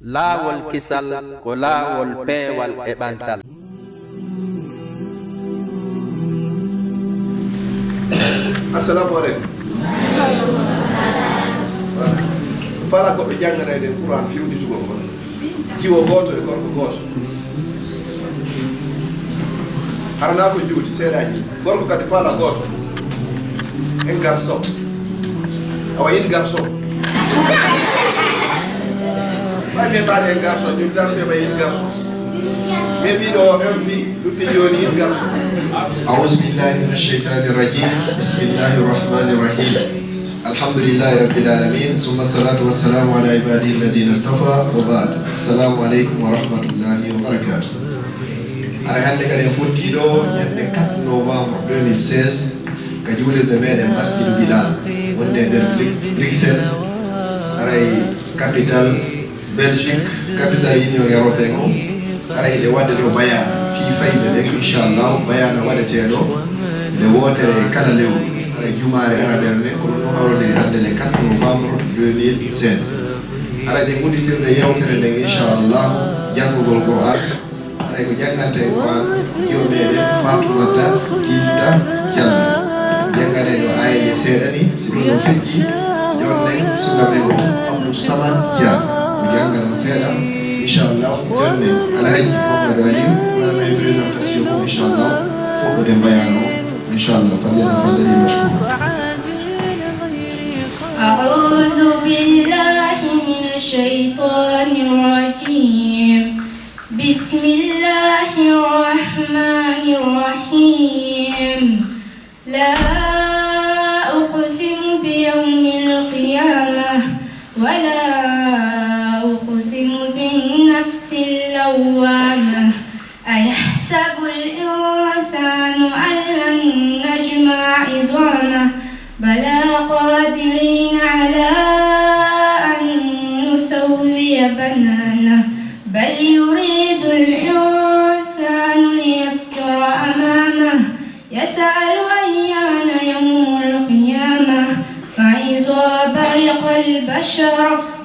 laawol kisal ko laawol peewal e ɓantal. Assalamu alaikum. Fala ko ɓe jangganayde Qur'an fiwɗitugo ko jiwo goto e gorko goto harana ko juuti seeɗaji gorko kadi fala goto en garçon awa in garçon ɓay ɓe mbaɗi en garçon ñum garçon ɓay in garçon mais ɓiɗo en fi ɗutti joni in garçon. أعوذ بالله من الشيطان الرجيم بسم الله الرحمن الرحيم الحمد لله رب العالمين ثم الصلاة والسلام على عباده الذين اصطفى وبعد السلام عليكم ورحمة الله وبركاته. أنا هندك على فوتيدو يندك 4 نوفمبر 2016 كجولة دمين مسجد بلال وندر بريكسل أنا كابيتال بلجيك كابيتال يونيون يوروبيان أنا إلى وادي بيان في فايدة لك إن شاء الله بيان وادي تيلو لواتر كلا ليو Jumare ara derne ko no hawrde hande le 4 novembre 2016 ara de gudditirde yewtere de inshallah jangugol Qur'an ara ko jangante Qur'an jomede Fatumata Kinta Diallo jangane do ayje sedani sido fekki jonne sukabe ko Abdou Samad Dia ko jangal ma seda inshallah jonne alhaji Muhammad Ali wala ay présentation inshallah foko de bayano إن شاء الله فليتفضل مشكورا. أعوذ بالله من الشيطان الرجيم بسم الله الرحمن الرحيم لا أقسم بيوم القيامة ولا أقسم بالنفس اللوامة أيحسب الإنسان أن لن نجمع عظامه بلى قادرين على أن نسوي بنانه بل يريد الإنسان ليفجر أمامه يسأل أيان يوم القيامة فإذا برق البشر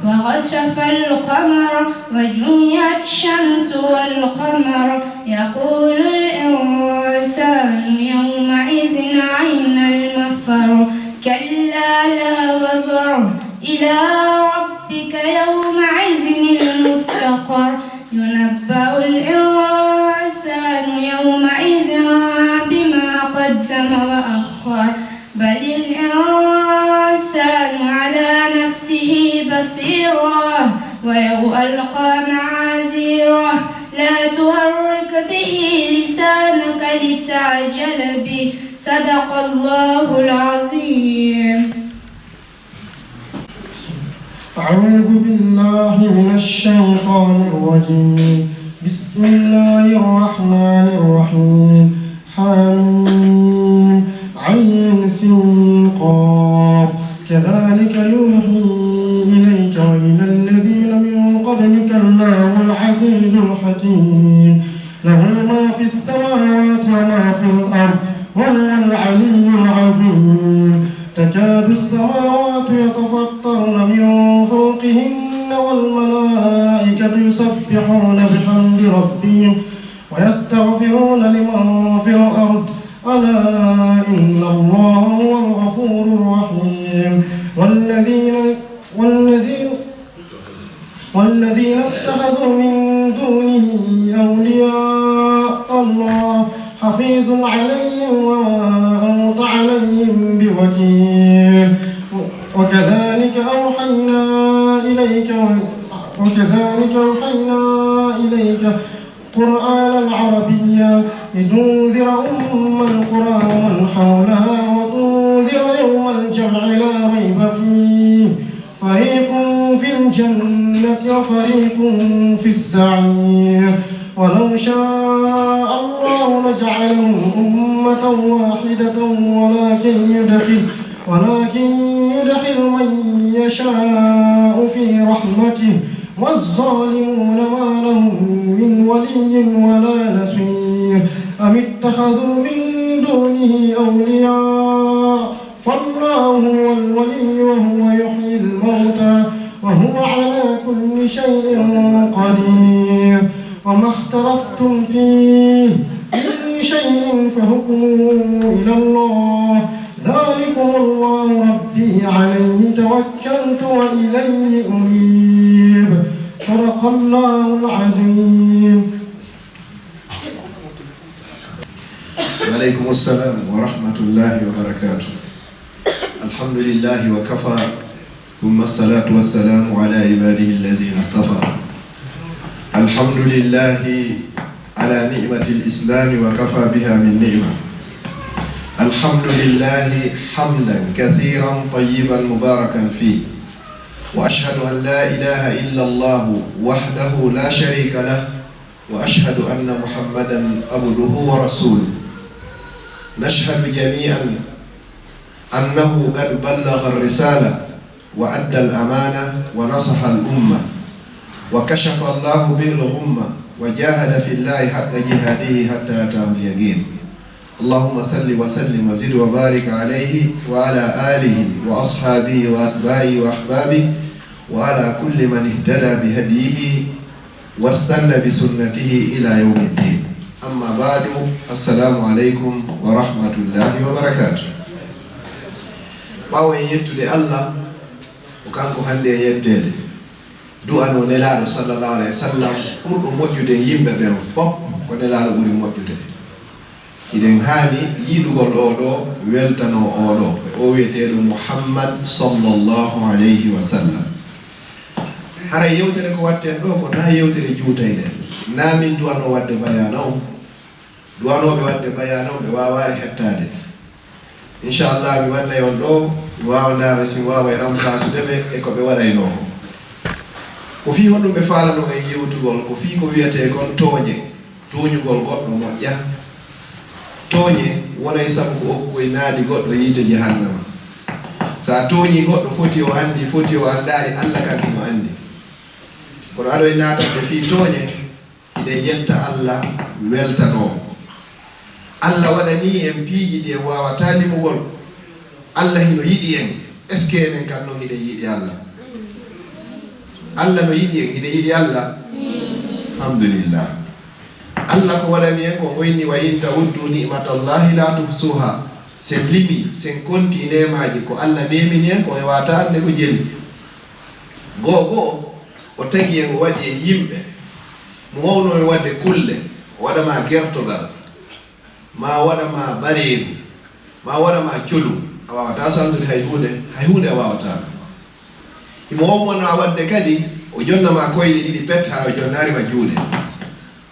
وغشف القمر وجمعت الشمس والقمر يقول الإنسان يومئذ أين المفر كلا لا وزر إلى ربك يومئذ المستقر ينبأ الإنسان يومئذ بما قدم وأخر بل الإنسان على نفسه بصيرة ولو ألقى معاذيره لا تهرك به لسانك لتعجل به صدق الله العظيم. أعوذ بالله من الشيطان الرجيم بسم الله الرحمن الرحيم حميم عين سين قاف كذلك يوحي إليك وإلى الذين من قبلك الله العزيز الحكيم له ما في السماوات وما في الأرض وهو العلي العظيم تكاد السماوات يتفطرن من فوقهن والملائكة يسبحون بحمد ربهم ويستغفرون لمن في الأرض ألا إن الله هو الغفور الرحيم والذين اتخذوا من دونه أولياء الله حفيظ عليهم وما أنت عليهم بوكيل وكذلك أوحينا إليك قرآنا عربيا لتنذر القرى ومن حولها وتنذر يوم الجمع لا ريب فيه فريق في الجنة وفريق في السعير ولو شاء الله لجعلهم أمة واحدة ولكن يدخل من يشاء في رحمته والظالمون ما لهم من ولي ولا نصير أم اتخذوا من دونه أولياء فالله هو الولي وهو يحيي الموتى وهو على كل شيء قدير وما اختلفتم فيه من شيء فحكمه إلى الله ذلكم الله ربي عليه توكلت وإليه أنيب صدق الله العظيم. وعليكم السلام ورحمة الله وبركاته. الحمد لله وكفى ثم الصلاة والسلام على عباده الذين اصطفى. الحمد لله على نعمة الإسلام وكفى بها من نعمة. الحمد لله حمدا كثيرا طيبا مباركا فيه، وأشهد أن لا إله إلا الله وحده لا شريك له، وأشهد أن محمدا عبده ورسوله. نشهد جميعا أنه قد بلغ الرسالة وأدى الأمانة ونصح الأمة وكشف الله به الغمة وجاهد في الله حق جهاده حتى أتاه اليقين. اللهم صل وسلم وزد وبارك عليه وعلى آله وأصحابه وأتباعه وأحبابه وعلى كل من اهتدى بهديه واستنى بسنته إلى يوم الدين. أما بعد، السلام عليكم ورحمة الله وبركاته. ɓawo en yettude Allah ko kanko hande yettede du'ano nelaɗo sallallahu alayhi wa sallam ɓurɗo moƴƴude yimɓe ɓen fof ko nelaɗo ɓuri moƴƴude. Hiɗen haani yiɗugol oɗo weltano oɗo o wiyeteɗo Muhammad sallallahu alayhi wa sallam. hara yewtere ko watten ɗo ko na yewtere juutayɗen, na min duwano wadde bayana o, duwanoɓe wadde bayana o ɓe wawari hettade. Inchallah mi wannay on ɗo mi wawa ndara si wawa e remplacedeɓe e ko ɓe waɗayno ko fi honɗum ɓe falano en yewtugol ko fi ko wiyete kon tooñe, toñugol goɗɗo moƴƴa. Tooñe wonay sabu ko okkoye naadi goɗɗo yiite jahannama. Sa tooñi goɗɗo foti o andi, foti o andari, Allah kam himo andi. Kono aɗo e natande fi tooñe hiɗen yetta Allah weltanomo. Allah waɗani en piiji ɗi en wawata limugol. Allah hino yiɗi en, est ce que enen kam no hiɗen yiɗi Allah? Allah no yiɗi en, hiɗen yiɗi Allah? Alhamdulillah. Allah ko waɗani en ko hoyni wa in ta'uddu ni'matallahi la tuhsuha. Sen limi, sen konti nemaji ko Allah nemini en ko e wata ande ko jeli. Gogo o tagi en o waɗi e yimɓe mo wawno e wadde kulle, o waɗama gertogal, ma waɗama bareeru, ma waɗama colu, a wawata santude hay hunde a wawata. Imo wawmona wadde kadi o jonnama koyɗe ɗiɗi pet ha o jonnarima juuɗe,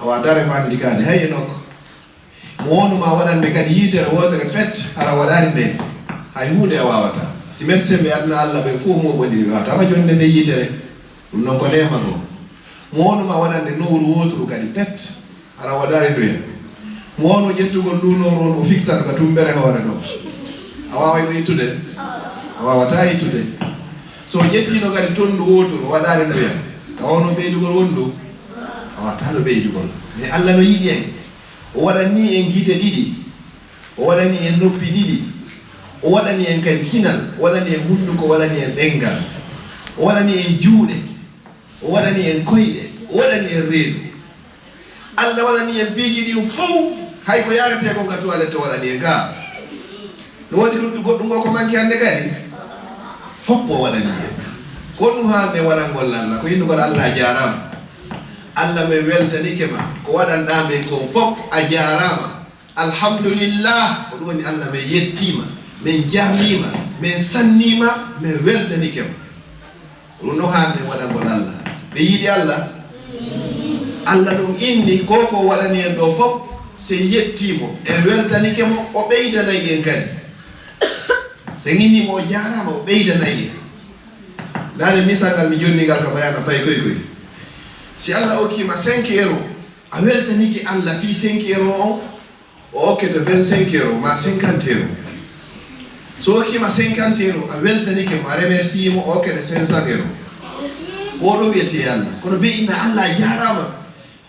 a wawata remande kadi hay e nokko. Mo wonuma waɗande kadi yiitere wotere pet hara waɗani nde hay hunde a wawata. Si médecin ɓe adna Allah ɓe fof mo ɓodiri ɓe wawatama jonde nde yiitere, ɗum noon ko nema ngo. Mo wonuma waɗande nowru wotru kadi pet hara waɗani ndoya. Mo wonno ƴettugol ndu nowru on o fixat ko tumbere hoore ɗo, a wawayno yittude? A wawata yittude. So ƴettino kadi toon ndu wotru waɗani ndoya, a wawno ɓeydugol wondu? A wawata ɗo ɓeydugol. Mais Allah no yiɗi en, o waɗani en guite ɗiɗi, o waɗani en noppi ɗiɗi, o waɗani en kadi kinal, o waɗani en hunduko, o waɗani en ɗengal, o waɗani en juuɗe, o waɗani en koyɗe, o waɗani en reedu. Allah waɗani en piiji ɗi fof, hay ko yarete ko ngatu alette waɗani en ga. No waɗi ɗum goɗɗum ngo ko manki hande kadi fof o waɗani en. Ko ɗum hande waɗangol Allah, ko yindugol Allah jarama. Allah me weltanike ma ko waɗanɗa men ko fof a jarama. Alhamdulillah, ko ɗum woni Allah me yettima, min jarlima, min sannima, min weltanike ma. Ɗum no hande waɗangol Allah. Ɓe yiɗi Allah? Allah ɗum inni ko ko waɗani en ɗo fof se yettimo e weltanike mo o ɓeydanayi en kadi. Se innimo o jarama o ɓeydanayi en. Nane misagal mi jonnigal ka bayana pay koy. Si Allah okkima 5 euros, a weltanike Allah fi 5 euros o okkete 25 euros ma 50 euros. So okkima 50 euros, a weltanike mo, a remercie mo o okkete 500 euros. Oɗo wiyete Allah. Kono be inna Allah jarama,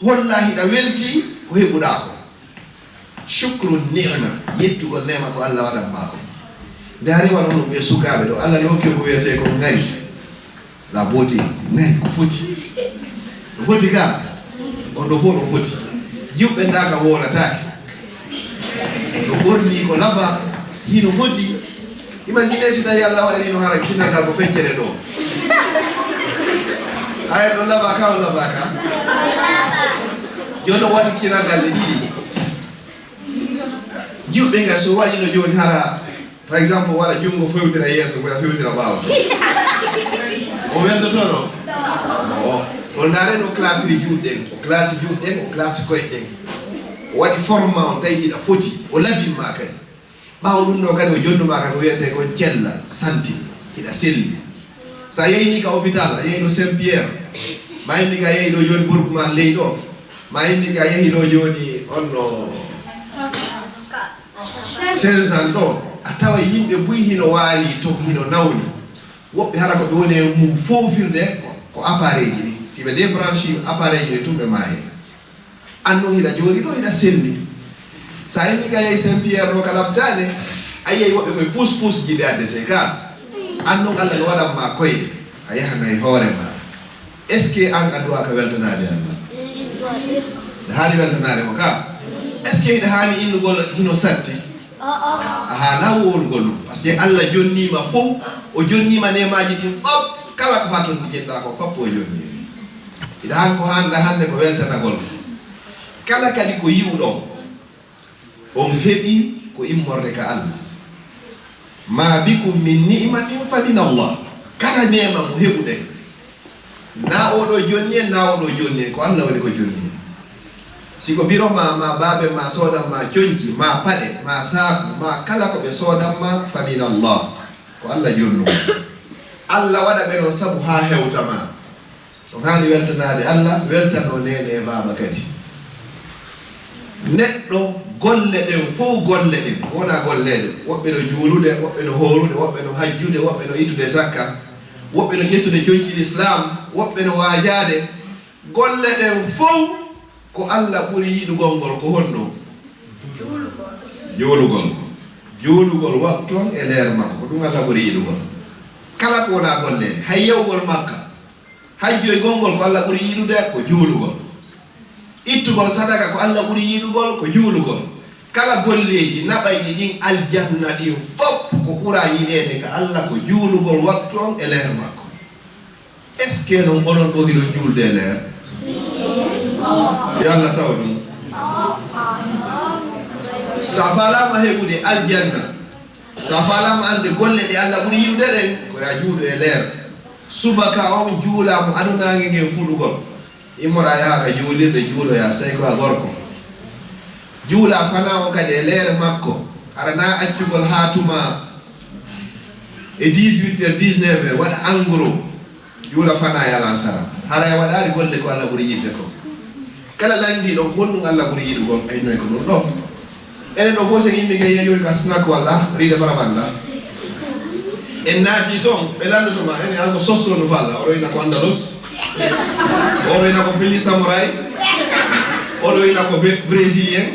wallahi ɗa welti ko heɓuɗa ko. Shukru ni'ma, yettugol nema ko Allah waɗan ma ko. Nde a rewa noon ɓe sukaɓe ɗo, Allah lokki ko wiyete ko ngari. la beauté ne ko foti ka on do fo do foti jubbe ndaka wolataake do borni ko laba hino foti imagine si tawi Allah waɗani no hara kinnagal ko feccere ɗo ay ɗo laba ka jono waɗi kinnagal ɗe ɗiɗi jiwɓe ngal so waɗino joni hara par exemple waɗa jungo fewtira yeeso koya fewtira ɓaawa o weltotono ko ndaaren o classe ri juuɗɗen o classe koyɗen o waɗi forma on tawi ɗiɗa foti o labinma kadi ɓaawo ɗum ɗo kadi o jonnuma kadi o wiyete ko cella santi hiɗa selli sa yeyni ka hôpital a yehi ɗo Saint Pierre ma yimɓe ka yehi ɗo joni Bourgoumane ley ɗo ma yimɓe ka yehi ɗo joni onno Saint-Jean ɗo a tawa yimɓe buy hino waali to hino nawni woɓɓe hara ko ɓe woni e mum fofirde ko appareil ji ɗi si ɓe débranchi appareil ji ɗi tum ɓe maaye annon hiɗa joni ɗo hiɗa selli sa yimɓe ka yehi Saint Pierre ɗo ka labtade a yehi woɓɓe koye pousse ji ɓe addete ka annon Allah no waɗanma koyɗe a yahanayi hoore ma est ce que an anduwa ka weltanade Allah so haali weltanade mo ka est ce que hiɗa haali innugol hino satti a haala wowrugol ɗum par ce que Allah jonnima fof o jonnima nemaji ɗin ɓop kala ko ha toon jiɗɗa ko fappo o jonnima hiɗa han ko handa hande ko weltanagol kala kadi ko yiwɗo on heɓi ko immorde ka Allah ma bikum min ni'matin fa min Allah kala nema mo heɓuɗen na oɗo jonni en na oɗo jonni en ko Allah woni ko jonni en siko biro ma babe ma sodanma coñji ma paɗe ma saaku ma kala ko ɓe sodanma fa min Allah ko Allah jonnu Allah waɗa ɓe noon saabu ha hewtama ɗon hani weltanade Allah weltano nene e baba kadi neɗɗo golle ɗen fof golle ɗen wona golleɗe woɓɓe no juulude woɓɓe no horude woɓɓe no hajjude woɓɓe no ittude zakka woɓɓe no ƴettude coñci l'islam woɓɓe no waajade golle ɗen fof ko Allah ɓuri yiɗugol ngol ko honno juulugol wakton e leer makko ko ɗum Allah ɓuri yiɗugol kala ko wona gollede hay yewgol makka hajjoy gongol ko Allah ɓuri yiɗude ko juulugol ittugol sadaka ko Allah ɓuri yiɗugol ko juulugol kala golleji naɓayɗi ɗin aljanna ɗin fof ko ɓura yiɗede ka Allah ko juulugol wakton e leer makko est ce que noon onon ɗo hiɗo juulde e leer yo Allah tawa ɗum sa falama heɓude aljanna sa falama ande golle ɗe Allah ɓuri yiɗude ɗen ko ya juuɗo e leer subaka on juulamo adunage nge fuɗugol immora yaha ka juulirde juuloya sey ko a gorko juula fana o kadi e leer makko arana accugol ha tuma e 18h 19h waɗa engros juula fana yalan sara hara waɗari golle ko Allah ɓuri yidde ko kala landi ɗon honɗum Allah ɓuri yiɗugol aynoy ko ɗum ɗo enen ɗo fof sen yimɓe ke yeyoy ka snack walla riide baramanda en naati toon ɓe landotoma ene hanko sosro no falla oɗo ina ko andalus oɗo ina ko pili samouraï oɗo ina ko brésilien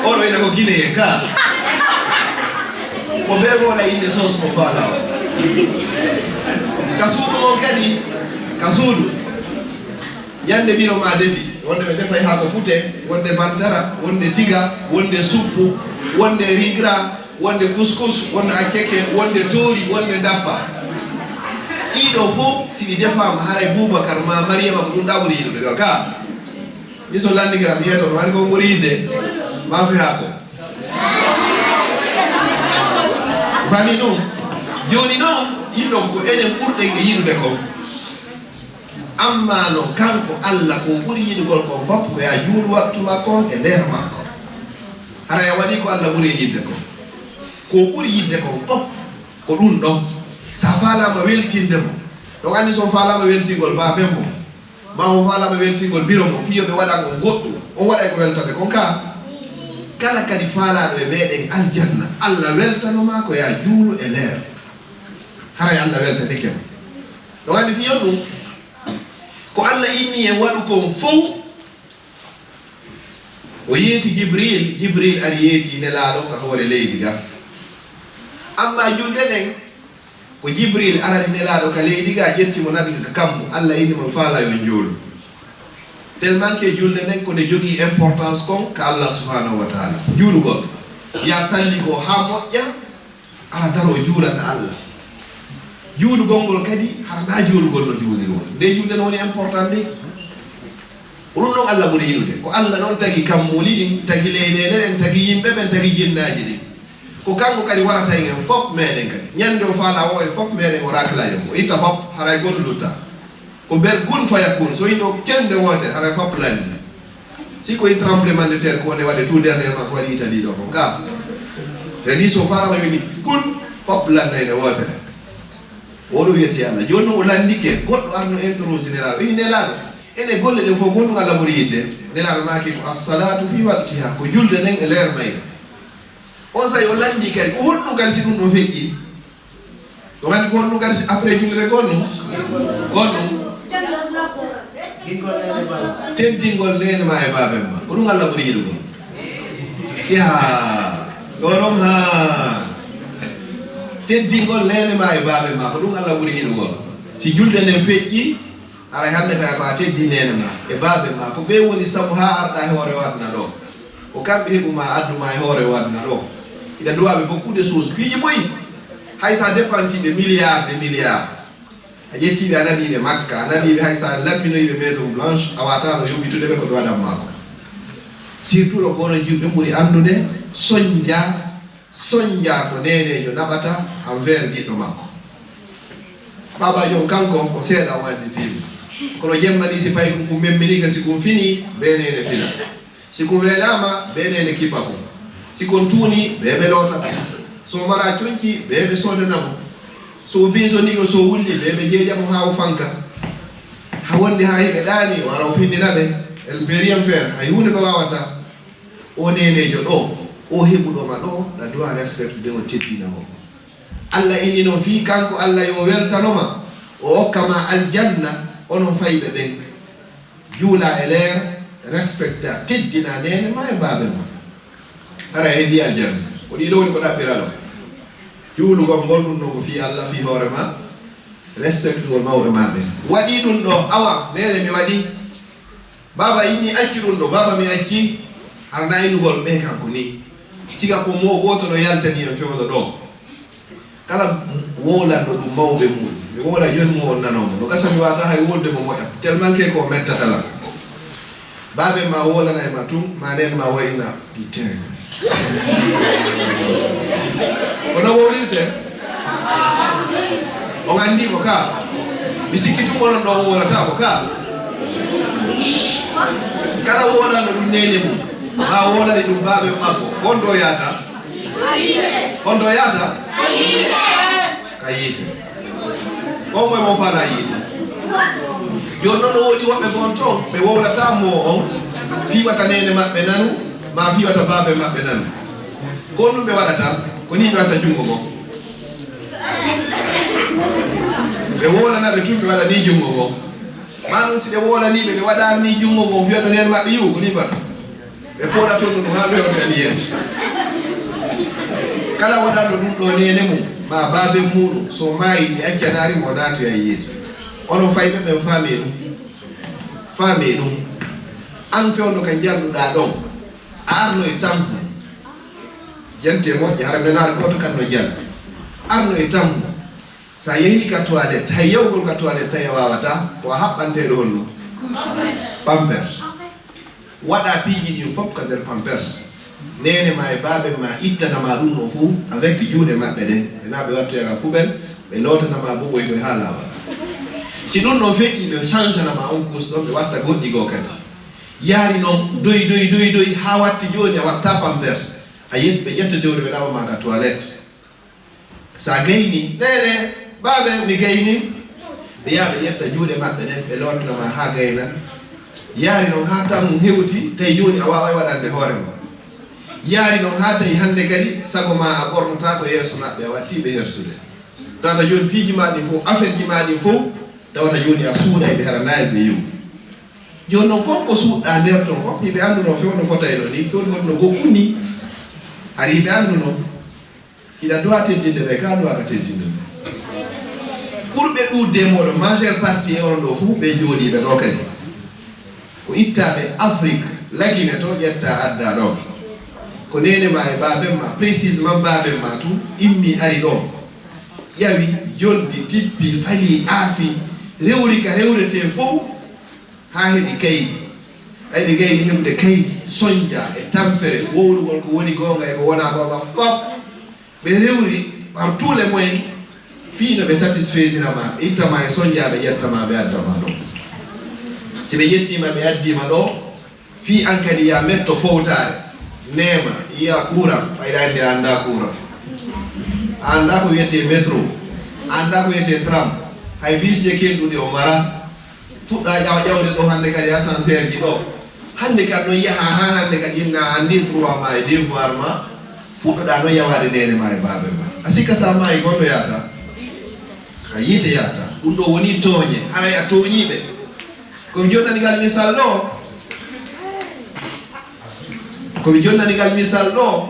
oɗo ina ko guinéen ka ko ɓe waɗa inde sos mo fala o ka suudu on kadi ka suudu yande biro ma defi wonde ɓe defay ha ko pute wonde bantara wonde tiga wonde suppu wonde rigra wonde couscous wonde akeke wonde tori wonde dappa ɗiɗo fof siɗi defama haray Boubacar ma Mariama ko ɗum ɗa ɓuri yiɗude gal ka ni so landigira mi yeto hani ko ɓuri yidde ma fi ha ko fami ɗum joni noon yimɗo ko enen ɓurɗen e yiɗude ko amma no kanko Allah ko ɓuri yiɗugol kon fof ko ya juul waktu makko e leer makko hara ya waɗi ko Allah ɓuri yidde ko ɓuri yidde kon fof ko ɗum ɗon sa falama weltinde mo ɗon andi so falama weltingol babe mo ma o falama weltingol biro mo fiyoɓe waɗa ko goɗɗum on waɗay ko weltade kon ka kala kadi faalaɗo e meɗen aljanna Allah weltanoma ko ya juulu e leer hara ya Allah weltadeke mo ɗon andi fiyon ɗum ko Allah inni e waɗu kon fof o yeeti Jibril ari yeeti nelaɗo ka hoore leydi ga amma julde ɗen ko Jibril arani nelaɗo ka leydi ga ƴettimo naɓi ka kammu Allah innimo faala yo joolu tellement que julde nden ko nde jogii importance kon ka Allah subhanahu wa taala juulugol ya salli ko ha moƴƴa ara daro juulata Allah juulugol ngol kadi harana juulugol no juulirgol nde julde no woni important de ɗum ɗon Allah ɓuri yiɗude ko Allah noon tagi kammuli ɗin tagi leyɗele ɗen tagi yimɓe ɓen tagi jinnaji ɗin ko kanko kadi warata en fof meɗen kadi ñande o faala o en fof meɗen o raklayo o itta fof haray goto lutta ko ber kun fayakun so yiɗo kende wotere haray fof landi si ko yi tremblement de terre ko wonde waɗe tout dernièrement ko waɗi Italie ɗo ko ga c'est-à-dire so farama woni kun fof landayde wotere oɗo wiyete Allah joni noon o landike goɗɗo arno introsi nelaɗo wi nelaɗo ene golle ɗen fof gonɗum Allah ɓuri yidde nelaɗo maki ko assalatu fi waqtiha ko julde nden e leer mayre on say o landi kadi ko honɗum kadi si ɗum ɗo feƴƴi ɗo gandi ko honɗum kadi après julde gonɗum teddingol nene ma e baben ma ko ɗum Allah ɓuri yiɗugol ya ɗo ɗon ha teddingol nene ma e baben ma ko ɗum Allah ɓuri yiɗugol si julde nden feƴƴi aray hande kaya ko a teddi nene ma e baben ma ko ɓe woni sabu ha arɗa e hoore wadna ɗo ko kamɓe heɓuma adduma e hoore wadna ɗo ina duwaɓe beaucoup de choses piiji boyi hay sa dépensiɓe milliard de milliard a ƴettiɓe a naɓiɓe Makka a naɓiɓe hay sa labbinoyiɓe maison blanche a watano yoɓitudeɓe ko ɗo waɗan mako surtout ɗo kono jimɓe ɓuuri andude soñja ko nenejo naɓata envers ɓiɗɗo makko baba jon kanko ko seeɗa o andi film kono jemmani si fayi ko memminika si kum fini be nene fina si kum welama be nene kipa ko si kon tuuni ɓeɓe loota so mara coñci ɓeɓe sodanamo so bisonigo so wulli ɓeɓe jeeƴamo ha o fanka ha wonde ha heɓe ɗaani o ara o findinaɓe el peut rien faire hay hunde ɓe wawata o nenejo ɗo o heɓuɗoma ɗo la doit respecte de o teddina o Allah inni noon fi kanko Allah yo weltanoma o hokkama aljanna onon fayɓe ɓen juula e leer respecta teddina nene ma e baɓe ma ara heedi aljanna ko ɗiɗo woni ko ɗaɓɓiralo juulugol ngol ɗum noon ko fi Allah fi hoore ma respectugol mawɓe maɓe waɗi ɗum ɗo awa nene mi waɗi baba inni acci ɗum ɗo baba mi acci arna innugol ɓe kanko ni siga ko mo goto no yaltani en fewdo ɗo kala wolanɗo ɗum mawɓe mum mi wola joni mo on nanomo no gasa mi wata hay wolde mo moƴa tellement que ko mettatala baɓe ma wolana e ma tum ma nen ma wayna putain kono wowlirte o andi ko ka mi sikki tum onon ɗo wolata ko ka kala wolanɗo ɗum nene mum ma wolani ɗum baɓe makko on ɗo yata ka yiite on moye mo fala yiite joni noon no woodi woɓɓe gon toon ɓe wowlata mo on fiwata nene maɓɓe nanu ma fiwata baɓe maɓɓe nanu ko ɗum ɓe waɗata ko ni ɓe watta jungo go ɓe wolanaɓe tun ɓe waɗa ni jungo go ma ɗum si ɓe wolaniɓe ɓe waɗani ni jungo go fiyata nene maɓɓe yiwu ko ni bata ɓe pooɗa toon ɗum ha ɓewoɓe ani yeeso kala waɗanɗo ɗum ɗo nene mum ma babe muɗum so maayi ɓe accanari mo naatoya yiita onon fayɓe ɓen faame ɗum an fewno ka jalluɗa ɗon a arno e tampu jante moƴƴe hara ndenaare goto kanno jal arno e tampu sa yeehi ka toilette hay yewgol ka toilette tawi a wawata ko a haɓɓanteɗo honno pampers waɗa piiji ɗin fof ka nder pampers nene ma e baɓe ma ittanama ɗum no fou avec juuɗe maɓɓe ɗen ena ɓe wattoyaga poubelle ɓe lotanama bo ɓoy koye ha lawol si ɗum ɗon feƴƴi ɓe change nama on course ɗon ɓe watta goɗɗi go kadi yaari noon doyi ha watti joni a watta pampers a yimɓe ɓe ƴetta joni ɓe ɗawama ka toilette sa gayni nene baɓe mi gayni ɓe yaha ɓe ƴetta juuɗe maɓɓe ɗen ɓe lotanama ha gayna yaari noon ha tan hewti tawi joni a wawa waɗande hoore ma yaari noon ha tawi hande kadi sago ma a ɓornota ko yeeso maɓɓe a wattiɓe hersude tawata joni piiji ma ɗin fof affaire ji ma ɗin fof tawata joni a suuɗa ɓe haranayi ɓe yiwu joni noon konko suuɗɗa nder ton fof yiɓe anduno fewno fotayno ni fewno fotno gokkuni har yiɓe anduno hiɗa duwa teddinde ɓe ka duwa ka teddinde ɓe ɓurɓe ɗuudde moɗon majeure partie e on ɗo fof ɓe jooɗiɓe ɗo kadi ko ittaɓe Afrique lagine to ƴetta adda ɗo ko nene ma e baben ma précisement baben ma tu immi ari ɗo ƴawi joldi tippi fali aafi rewri ka rewrete fof ha heɓi kaydi ayɓe gayni heɓude kaydi soñdia e tampere wowlugol ko woni gonga e ko wona gonga fop ɓe rewri par tous les moyens fiino ɓe satisfaisira ma ɓe ittama e soñdia ɓe ƴettama ɓe addama ɗo si ɓe yettima ɓe addima ɗo fi an kadi ya metto fowtare nema yiya courant ɓayɗa andi a anda courant a anda ko wiyete métro a anda ko wiyete tram hay bisje kenɗuɗe o mara fuɗɗa ƴawde ɗo hande kadi ascenseur ji ɗo hande kadi noon yaha ha hande kadi yimna andi droit ma e devoir ma fuɗɗoɗa noon yawade nene ma e baɓe ma a sikka sa maayi gonɗo yata ka yiite yata ɗum ɗo woni tooñe haray a tooñiɓe komi jonnanigal misal ɗo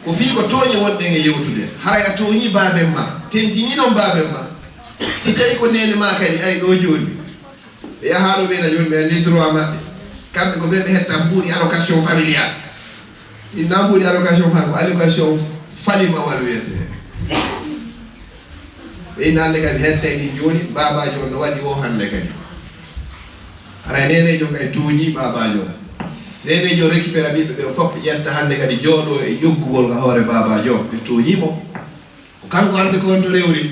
ko fii ko tooñe wonɗen e yewtude haray a tooñi baben ma tentini noon baben ma si tawi ko nene ma kadi ari ɗo joni ɓe yahaɗo ɓena joni ɓe andi droit maɓɓe kamɓe ko ɓe ɓe hetta mbuuɗi allocation familial inna mbuuɗi allocation fa ko allocation falimawal wiyete ɓe inna hande kadi hetta ɗi joni babajo on no waɗi o hande kadi haray nenejo kay tooñi babajo nenejo récupéra ɓiɓɓe ɓe fof ƴetta hande kadi jooɗo e joggugol ga hoore babajo ɓe tooñimo ko kanko hande ko wonto rewri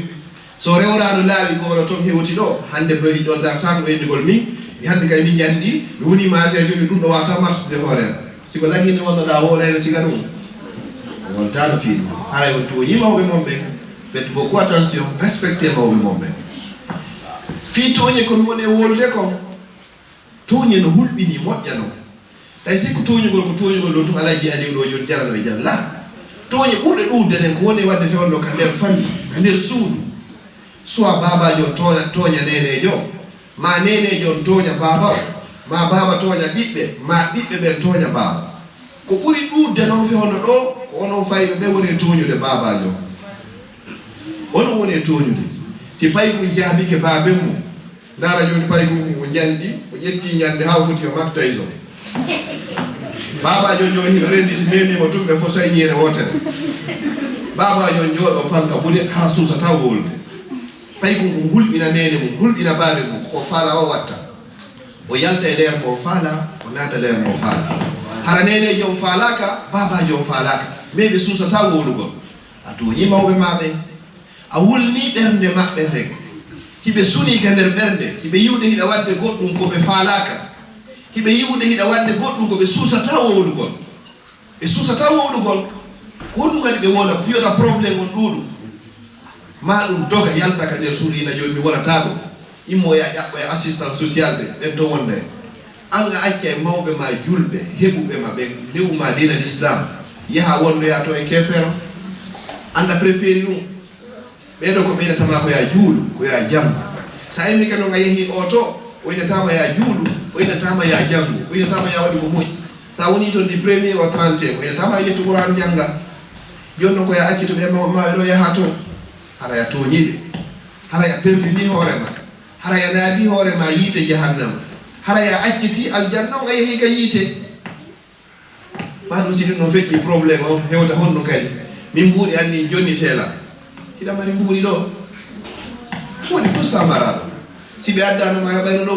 so rewrano laawi goto toon hewti ɗo hande ɓe ɗo darta ko endigol min mi hande kay min ñandi mi woni magejo mi ɗum ɗo wata marsude hoore siko lagine wonnoɗa wooreno siga ɗum wontano fii ɗum haray on tooñi mawɓe mon ɓe faites beaucoup attention respecté mawɓe mon ɓe fii tooñe komi woni e wolde ko tooñe no hulɓini moƴƴano tay sikko tooñugol ko tooñugol ɗo tum alaji aliw ɗo joni jarano e jan la tooñe ɓurɗe ɗuurde nden ko woni e wadde fewndo ka nder famille ka nder suudu soit babajo tooña nenejo ma nenejo tooña baba o ma baba tooña ɓiɓɓe ma ɓiɓɓe ɓen tooña baba ko ɓuri ɗuurde noon fewndo ɗo ko onon fayɓe ɓe woni e tooñude babajo onon woni e tooñude si payi ko jaabike baben mum ndara joni payi ko jandi o ƴetti ñande ha foti o Mike Tyson babajo joni o rendi si memimo tum ɓe fof so ñiere wotere babajo jooɗo fanka ɓuuri hara suusata wolde tawi ko hulɓina nene mum hulɓina baɓe mum ko faala o watta o yalta e leer mo faala o naata leer mo faala hara nenejo o faalaka babajo o faalaka mais ɓe suusata wolugol a tooñi mawɓe maɓe a wulni ɓernde maɓɓe ndeg hiɓe suni ka nder ɓernde hiɓe yiwde hiɗa wadde goɗɗum ko ɓe faalaka hiɓe yiwde hiɗa wadde goɗɗum ko ɓe suusata wowlugol ɓe suusata wowlugol ko ɗum kadi ɓe woda ko fiyota probléme on ɗuɗum ma ɗum doga yalta ka nder suudu ina joni mi wonata ɗum immo ya ƴaɓɓo e assistance social ɓe ɓen to wonde anga acca e mawɓe ma julɓe heɓuɓe ma ɓe newma dina l'islam yaha wonnoya to e kefero anda préféri ɗum ɓeɗo ko ɓeynatama ko ya juulu ko ya janggo sa immi ke noga yeehi o to o inatama ya juulu o inatama ya janggo o inatama ya waɗi ko moƴƴi sa woni toon di premier o 31 o inatama yettu Qur'an jangga joni noon ko ya accito ɓe mawɓe maɓe ɗo yaha toon hara ya tooñiɓe hara ya perdini hoorema hara ya naadi hoorema yiite jahannama hara ya acciti aljanna o yeehi ka yiite ma ɗum si ɗum no feƴƴi probléme o hewta honno kadi min mbuuɗi anni jonni teela hiɗa mari mbuuɗi ɗo woni fof samaraɗo si ɓe addanoma heɓayno ɗo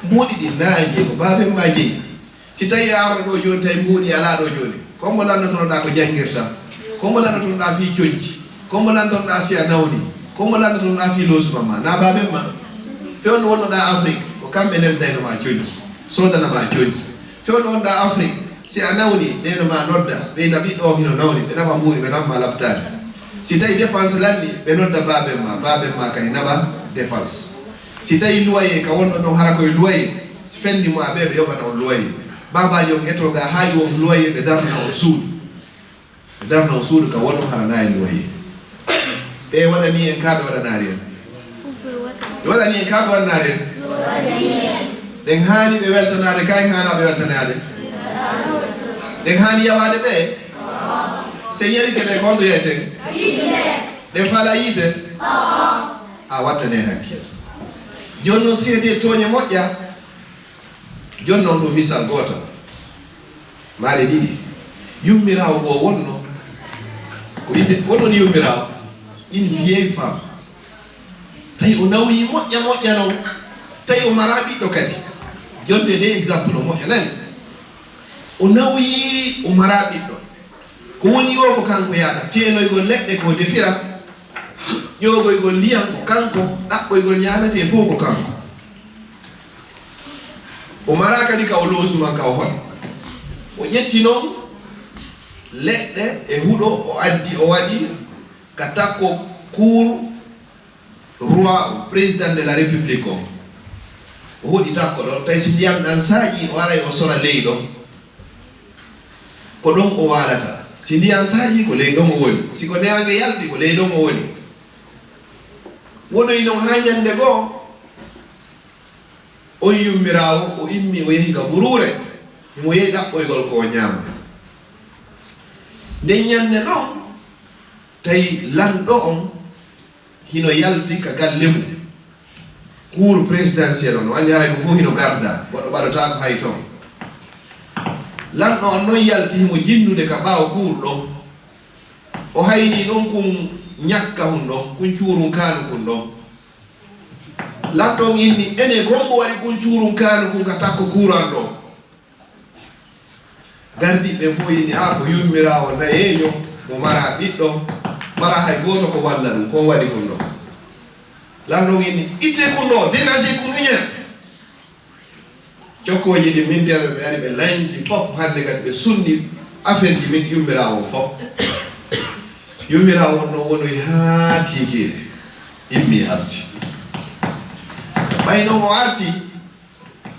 mbuuɗi ɗi naaje ko baben ma jeeyi si tawi arno ɗo joni tawi mbuuɗi ala ɗo joni kombo lannotonoɗa ko janguirta kombo lannotonoɗa fi coñci kombo lannotonoɗa si a nawni kombo lannotonoɗa fi losuma ma na baben ma fewno wonnoɗa Afrique ko kamɓe nendaynoma coñci sodanama coñci fewno wonɗa Afrique si a nawni nenoma nodda ɓeyna ɓiɗɗo o hino nawni ɓe naɓa mbuuɗi ɓe namma labtade si tawi dépense lanni ɓe nodda baben ma kadi naɓa dépense si tawi loyer ka wonɗo ɗon hara koye loyer si fendi mo ɓe ɓe yoɓata on loyer babajo on etoga haayi won loyer ɓe darna on suudu ɓe darna on suudu ka wonɗon hara nayi loyer ɓe waɗani en ka ɓe waɗanari en ɓe waɗani en ka ɓe waɗanari en ɗen haani ɓe weltanade kay hana ɓe weltanade ɗen haani yawade ɓe se yarike ɓe gonɗo yeyeten ɗen faala yiite a wattane hakkilo joni noon seedi toñe moƴƴa joni noon ɗum misal gotal maɗe ɗiɗi yummirawo go wonno ko inde wonnon yummirawo une vieille femme tawi o nawyi moƴƴa noon tawi o mara ɓiɗɗo kadi jonte de exemple o moƴƴa nani o nawyi o mara ɓiɗɗo ko woni yo ko kanko yaata teenoygol leɗɗe ko defira ƴogoygol ndiyam ko kanko ɗaɓɓoygol ñamete fof ko kanko o mara kadi ka o loosuman ka o hoɗ o ƴetti noon leɗɗe e huɗo o addi o waɗi ka takko cour roi président de la république o hoɗi takko ɗon tawi si ndiyam ɗan saaƴi o aray o sora ley ɗon ko ɗon o walata si ndiyam saaƴi ko ley ɗon o woni siko neyange yalti ko ley ɗon o woni wonoyi noon ha ñande goo on yummirawo o immi o yehi ka ɓurure mo yehi ɗaɓɓoygol ko o ñaama nden ñande noon tawi lanɗo on hino yalti ka galle mum cour présidentiel on andi haray ɗum fof hino garda goɗɗo ɓaɗota ko hay toon lanɗo on noon yalti himo jinnude ka ɓaawo cour ɗon o hayni noon kun ñakka hun ɗon kun cuurum kaanu kun ɗon lanɗo on inni ene gombo waɗi kun cuurum kaanu kun ka takko couran ɗo gardiɓe fof inni a ko yummirawo nayeejo mo mara ɓiɗɗo mara hay goto ko walla ɗum ko waɗi kun ɗo lanɗo on inni itte kun ɗo dégagé kun eña cokkoji ɗi minterɓe ɓe ari ɓe lañji fof hande kadi ɓe sundi affaire ji min yummirawo fof yummirawo on ɗo wonoy ha kikiɗe immi arti ɓay noon o arti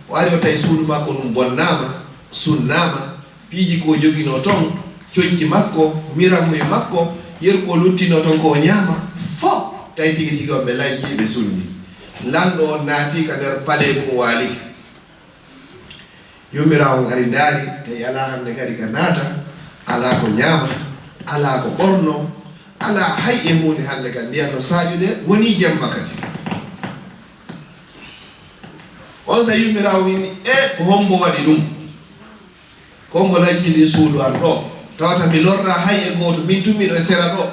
o ari o tawi suudu makko ɗum bonnama sunnama piiji ko joguino toon coñci makko miramuye makko yeru ko luttino toon ko o ñaama fof tawi tigi tigi on ɓe lañci ɓe sunni lanɗo on naati ka nder paale mum waaliki yummirawo ari daari tawi ala hande kadi ka naata ala ko ñaama ala ko ɓorno ala hay e hunde hande kadi ndiyan no saƴude woni jemma kadi on sa yummirawo inni e ko hombo waɗi ɗum ko hombo lañcini suudu an ɗo tawata mi lorra hay e goto min tummiɗo e sera ɗo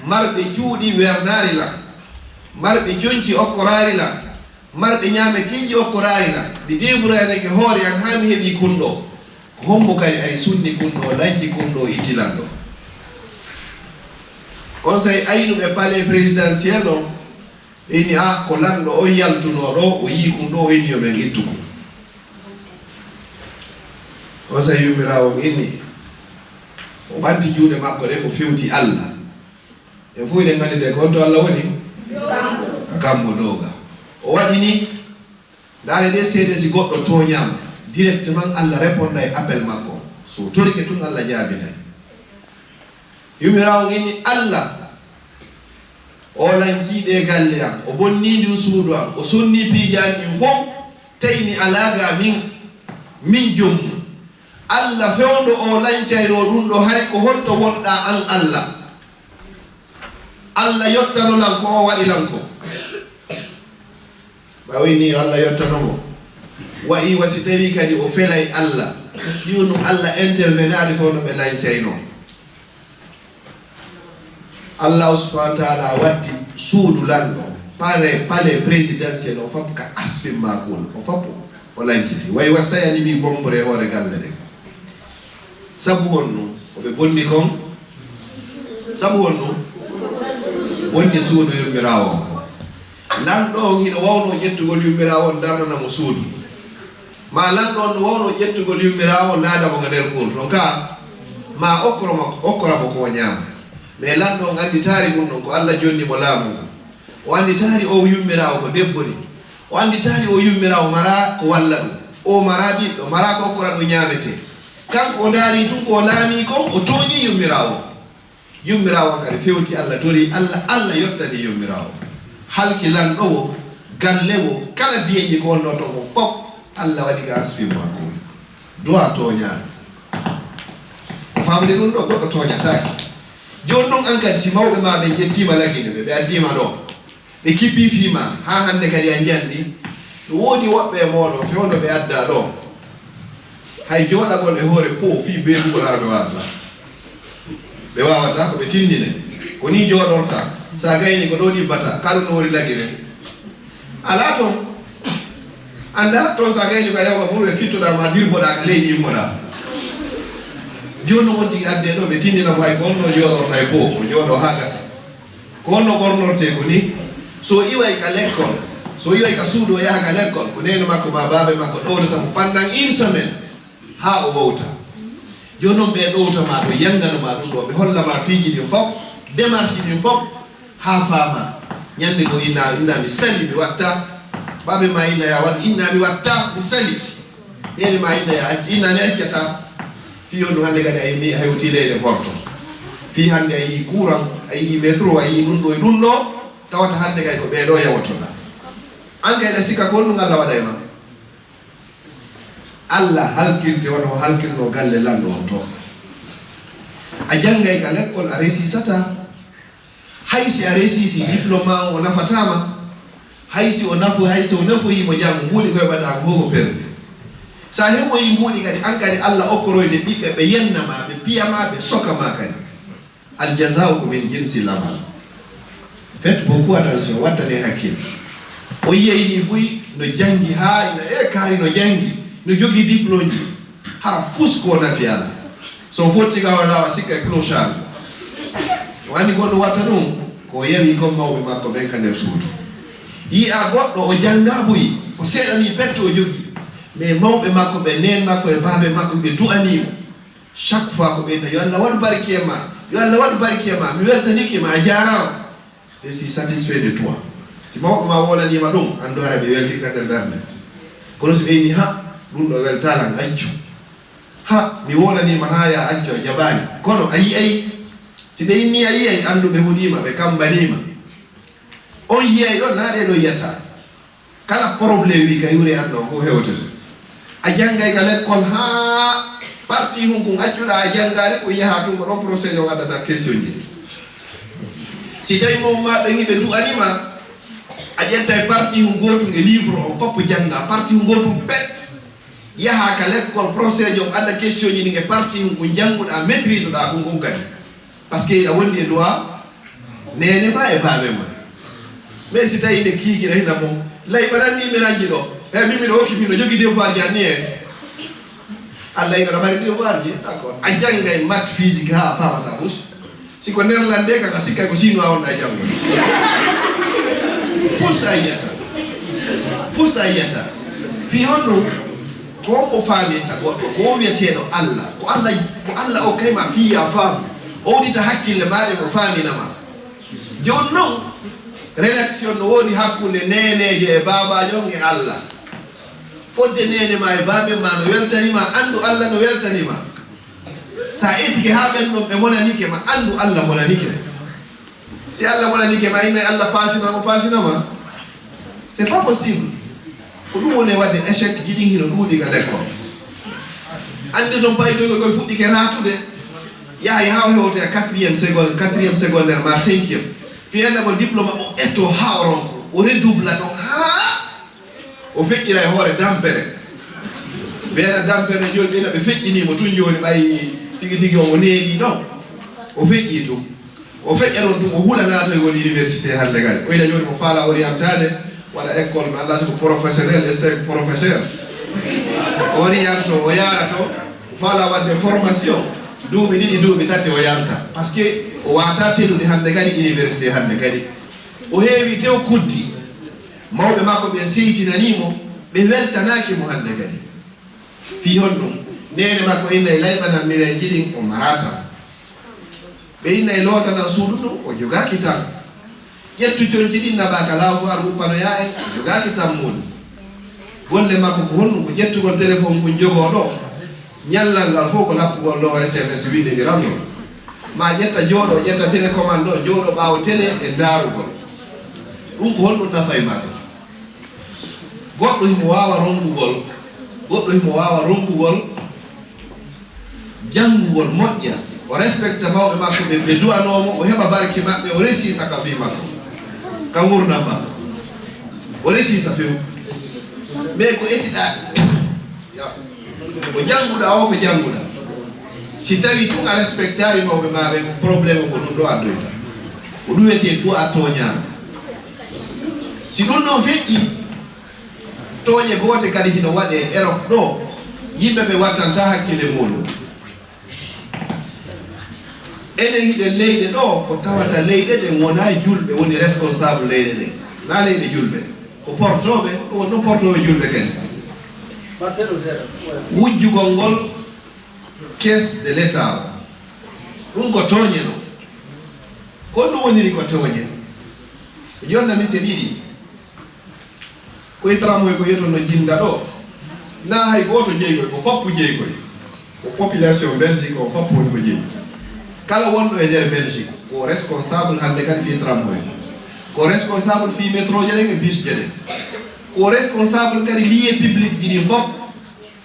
marɓe cuuɗi wernari la marɓe coñci okkorari la marɓe ñametiji okkorari la ɗi deɓuraneke hoore an ha mi heeɓi kunɗo ko hombo kadi ari sunni kunɗo lañci kunɗo ittilan ɗo on say aynuɓe palais présidentiel o inni a ko lanɗo on yaltuno ɗo o yii kum ɗo o inni yoɓe ittu kum on say yummirawo inni o ɓanti juuɗe makko ɗe o fewti Allah e fof eɗen gandi de ko honto Allah woni kammo doga o waɗi ni ndaare ɗe seede si goɗɗo toñama directement Allah réponda e appel makko so torike tun Allah jaabinay yummirawo inni Allah o lañjiiɗe galle am o bonni ndin suudu am o sonni piijani ɗin fof tawni alaga min jommum Allah fewndo o lañcayno ɗum ɗo hari ko honto wonɗa an Allah yottanolan ko o waɗilan ko ɓawi ni Allah yottanomo wayi wasi tawi kadi o felay Allah ɗiwonum Allah intervenari fof no ɓe lañcayno Allah subhanahu wa ta'ala waddi suudu lanɗo palais présidentiel o fof ka asfim makol o fof o lañciti way wasta yani mi bombore hoore galle ɗe sabu wonno oɓe bonni kon sabu wonno wonni suudu yummirawo o lanɗo on hino wawno ƴettugol yummirawo on darnanamo suudu ma lanɗo on no wawno ƴettugol yummirawo naadamo ga nder kuur ɗon ka ma okkoramo ko ñaama mais lanɗo on anditari ɗum ɗon ko Allah jonnimo laamu o anditari o yummirawo ko debbo ni o anditari o yummirawo mara ko walla ɗum o mara ɓiɗɗo mara ko okkora ɗo ñaamete kanko o daari tun ko laami kon o tooñi yummirawo kadi fewti Allah tori Allah yottani yummirawo halki lanɗo o galle o kala biyeƴi ko wonno to ko fof Allah waɗi ga asfi mako doa toñaɗo famde ɗum ɗo goɗɗo toñataki joni ɗum an kadi si mawɓe ma ɓe jettima laggine ɓe addima ɗo ɓe kibbi fiima ha hande kadi a jandi ɗum woodi woɓɓe e moɗon fewno ɓe adda ɗo hay jooɗagol e hoore po fi beedugol ara ɓe wawata ɓe wawata ko ɓe tindine ko ni jooɗorta sa gayni ko ɗo ɗibbata kaɗum no woni lagire ala toon anda toon sa gayni ko yawga mum ɓe fittoɗa ma dirboɗa ka leydi immoɗa joni won tigi adde ɗo ɓe tindina ko hay ko onno jooɗorta e po o jooɗo ha gasa ko onno ɓornorte ko ni so iway ka l'école so iway ka suudu o yaha ka l'école ko nene makko ma baabe makko ɗowdata mo pendant une semaine ha o wowta joni noon ɓe ɗowtama ɗo yanganoma ɗum ɗo ɓe hollama piiji ɗin fof démarche ɗin fof ha faama ñande ko inna mi sali mi watta baabe ma inna ya waɗu inna mi watta mi sali nene ma inna mi accata fi on ɗum hannde kadi a yini hewti leyde porto fi hannde a yii courant a yii métro a yii ɗum ɗo e ɗum ɗo tawata hannde kadi ko ɓeeɗo yawotoɗa an kayɗa sikka ko ɗum Allah waɗa e ma Allah halkirte wona o halkirno galle lallo on to a janngay ka l'école a resisata haysi a resisi diplôme o nafatama haysi o nafoyimo janggo mbuuɗi koye mbaɗa ko hoko perde sa heɓoyi mbuuɗi kadi an kadi Allah okkoroyde ɓiɓɓe ɓe yennama ɓe piyama ɓe sokama kadi aljazau ko min jinsi l'amal faites beaucoup attention wattane hakkille o yeyni buy no jangi ha ina kaari no jangi no jogui diplôme ji hara fusko nafi ala so fotti ka walawa sikka clochard wani goɗɗo watta ɗum ko yawi comme mawɓe makko ɓen ka nder suudu yi a goɗɗo o janga buy o seeɗani pette o jogui mais mawɓe makko ɓe nen makko e baabe makko ɓe du'animo chaque fois ko ɓeyta yo Allah waɗu barke e ma yo Allah waɗu barke e ma mi weltanike ma a jarama je suis satisfait de toi si mawɓe ma wolanima ɗum andu ara ɓe weltika nder ɓerde kono so ɓeyni ha ɗum ɗo weltalan accu ha mi wolanima ha ya accu a jaɓani kono a yiyay si ɓe inni a yiyay andu ɓe huɗima ɓe kambanima on yiyay ɗon na ɗeɗo yiyata kala probléme wi ka yuri an ɗo ko hewtete a janggay ka l'école ha parti hunko accuɗa a janggare ko yaha tun ko ɗon procédé o waddata question ji si tawi mom maɓe wi ɓe du'anima a ƴettay parti hu gotum e livre on foppo jangga parti hu gotum pet yaha ka l'école procédé o adda question ji ɗin e parti hu ko jangguɗa maîtrise ɗa ɗum ɗum kadi par ce que a wondi e dowa nene ma e baabe ma mais si tawi nde kiikiɗa hina mom lay ɓaɗanni mi ranji ɗo e mimi ɗo hokki mino jogui devoir ji anni en Allah ino ɗa mari devoir ji d' accord a janggay math physique ha famata ɓus siko néerlandais kaka sikkay ko chinois wonɗa janggo fursa yiyata fi on ɗum ko o faaminta goɗɗo ko wiyeteɗo Allah ko Allah o kayma fiya faamu o wudita hakkille maɗe ko faaminama joni noon relation no woni hakkude nenejo e babajo e Allah fodde nene ma e baabe ma no weltanima andu Allah no weltanima sa etike ha ɓen ɗon ɓe monanike ma andu Allah monanike si Allah monanike ma inna Allah pasinama c'est pas possible ko ɗum woni wadde échec jiɗin hino ɗuuɗi ka l'école andi toon payi koye fuɗɗike ratude yahay ha hewte e 4e secondaire ma 5e fiyanda ko diplôme o etto ha o ronko o redouble ɗon ha o feƴƴira e hoore dampere mbiyata dampere joni ɓena ɓe feƴƴinimo tun joni ɓay tigi omo neeɗi ɗon o feƴƴi tum o feƴƴa ɗon tum o huula naatoy woni université hande kadi oyna joni mo faala orientade waɗa école mi allah ko professionnel professeur oriente o yarato faala wadde formation duuɓi ɗiɗi duuɓi tati o yalta par ce que o wata telude hande kadi université hande kadi o heewi tew kuddi mawɓe makko ɓe seytinanimo ɓe weltanakimo hande kadi fi hon ɗum nene makko inna e layɓanan mire jiɗin o marata ɓe inna e lootanan suudu ɗum o jogaki tan ƴettu jonji ɗin nabaka lavoir uppanoya en o jogaki tan muɗum golle makko ko honɗum ko ƴettugol téléphone ko jogo ɗo ñallal ngal fof ko lappugol ɗo sms windegiranno ma ƴetta jooɗo ƴetta télécommande ɗo jooɗo ɓaawo télé e daarugol ɗum ko honɗum nafa e maɗa goɗɗo himo wawa ronkugol janngugol moƴƴa o respecte mawɓe makko ɓe du'anomo o heɓa barke maɓɓe o resi saka fi makko kangurna ma o resi sa few mais ko etida ko janguda o ko janguda si tawi tun a respectari mawɓe maɓe probléme ko ɗum ɗo addoyta ko ɗum wiyete to a toñama si ɗum ɗon feƴƴi toñe goote kadi hino waɗe erok ɗo yimɓe ɓe wattanta hakkille muɗum enen hiɗen leyɗe ɗo ko tawata leyɗe ɗe wona julɓe woni responsable leyɗe ɗe na leyɗe julɓe ko portoɓe wonno portoɓe julɓe kadi wujjugol ngol caisse de l'état ɗum ko toñe no ko ɗum woniri ko toñe jonna mise ɗiɗi koye tramoy ko yetonno jinda ɗo na hay goto jeygoy ko foppu jeygoy ko population belgique o foppu woni ko jeeyi kala wonɗo e nder belgique ko responsable hande kadi fi tramoy ko responsable fi métro je ɗen e bus je ɗen ko responsable kadi lié public ɗiɗi fop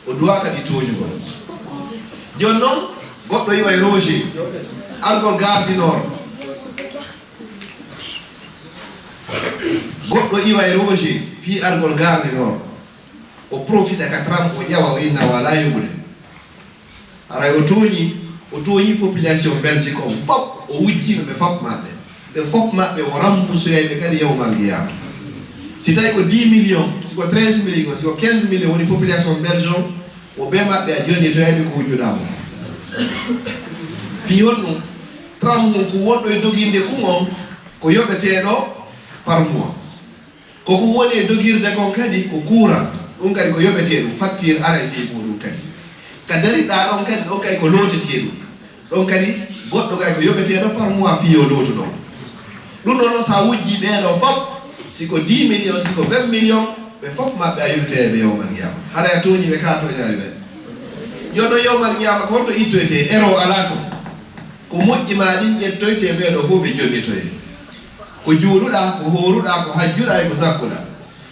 o doit kadi toñugol joni noon goɗɗo yiwa e roger argol gare du nord goɗɗo iwa e roger fi argol gare du nord o profite ka tram o ƴewa o inna wala yoɓude aray o tooñi population belgique o fop o wujjiɓe ɓe fop maɓɓe o rambusoyayɓe kadi yewmal qiyama si tawi ko 10 millions siko 13 millions siko 15 millions woni population belge o ɓe maɓɓe a joni toyayɓe ko wujjuɗamo fi hon ɗum tram mum ko wonɗo e doginde kuŋon ko yoɓeteɗo par mois koko woni e dogirde kon kadi ko courant ɗum kadi ko yoɓete ɗum facture ara fi muɗum kadi ka dariɗa ɗon kadi ɗon kadi ko lotete ɗum kadi goɗɗo kadi ko yoɓeteɗo par mois fi yo lotu ɗon ɗum ɗo noon sa wujji ɓeɗo fop siko 10 millions siko 20 millions ɓe fop maɓɓe a yoɓeteɓe yewmal qiyama haɗa a toñi ɓe ka toñari ɓe yoɗo yewmal qiyama ko honto ittoyte ero ala to ko moƴƴi ma ɗin ƴettoyte ɓeɗo fof ɓe jonnitoye ko juuluɗa ko horuɗa ko hajjuɗa e ko zakkuɗa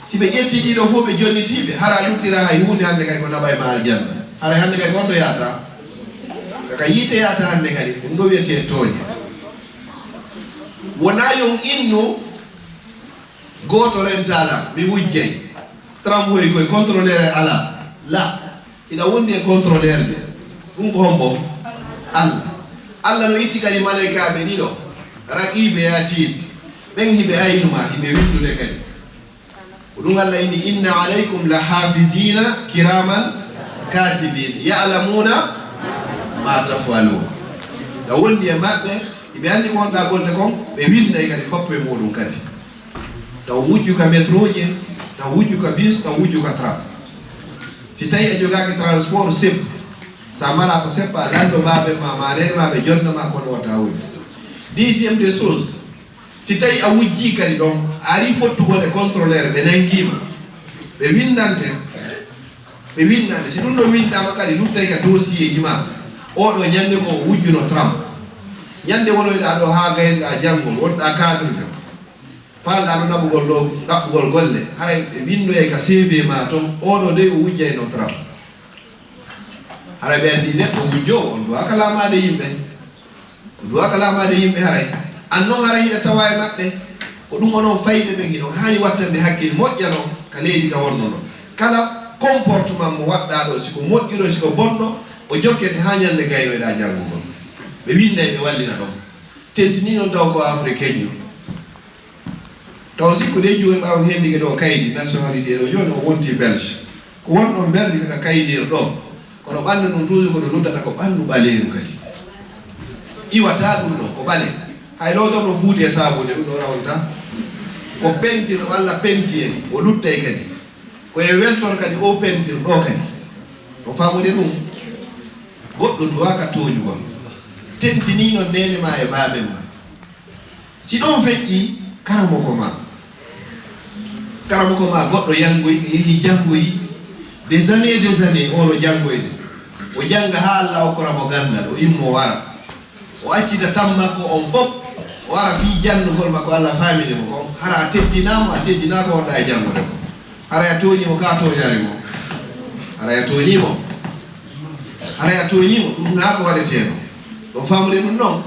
si ɓe ƴetti ɗiɗo fof ɓe jonnitiɓe hara luttira hay hunde hande kay ko naɓa e ma aljanna hara hande kay gonɗo yata kaka yiite yata hande kadi ɗum ɗo wiyete tooñe wona yon innu goto rentala mi wujjay tramwoy koye contrôleur e ala la ina wondi e contrôleur de ɗum ko hombo allah no itti kadi malaikaɓe ɗiɗo raqiɓe yatiid ɓen hiɓe aynuma hiɓe windude kadi ko ɗum allah ini inna alaykum la hafisina kiraman katibin ya'lamuna ma tafalun da wondi e maɓɓe hiɓe andi ko wonɗa golde kon ɓe winday kadi foppe muɗum kadi taw wujju ka métro je taw wujju ka bus taw wujju ka tram si tawi a jogaki transport sepp sa mala ko seppa lando maɓe ma manene maɓe jonnama kono wata wujju dixiéme des choses si tawi a wujji kadi ɗon a ari fottugol e contrôleur ɓe nanguima ɓe windante si ɗum ɗo windama kadi luttay ka dossier ji ma oɗo ñande ko wujjuno tram ñande wonoyɗa ɗo ha gaynoɗa janngol wonɗa cadre de falɗa ɗo naɓugol ɗo ɗaɓɓugol golle haray ɓe windoye ka CV ma toon oɗo de o wujjayno tram haray ɓe andi neɗɗo wujjowo on duwa ka lamade yimɓe haray an noon haray hiɗa tawa e maɓɓe ko ɗum onon fayɓe ɓe giɗon hani wattande hakkille moƴƴa noon ka leydi ka wonno ɗo kala comportement mo waɗɗa ɗo siko moƴƴuɗo siko bonɗo o jokkete ha ñande gaynoyɗa janngugol ɓe winday ɓe wallina ɗon tentini noon taw ko africain jo taw sikku de joni ɓawa hendike ɗo kaydi nationalité ɗo joni o wonti belge ko wonɗon belge kaka kaydir ɗo kono ɓandu ɗum toujours kono luddata ko ɓandu ɓaleeru kadi iwata ɗum ɗo ko ɓale hay lowton no fuuti e sabude ɗum ɗo rawta ko peinture walla pentier o luttay kadi koye welton kadi o peinture ɗo kadi o famude ɗum goɗɗo duwaka toñugol tentinino nene ma e baɓen ma si ɗon feƴƴi karamoko ma goɗɗo yangoyi yeehi jangoyi des années ono jangoyde o janga ha Allah okkoramo gandal o immo wara o accita tan makko on fop o wara fi jannugol makko Allah faminimo kon hara a teddinamo ko wonɗa e jangude ko hara a toñimo ka toñarimo hara a toñimo ɗum na ko waɗeteno ɗo famude ɗum noon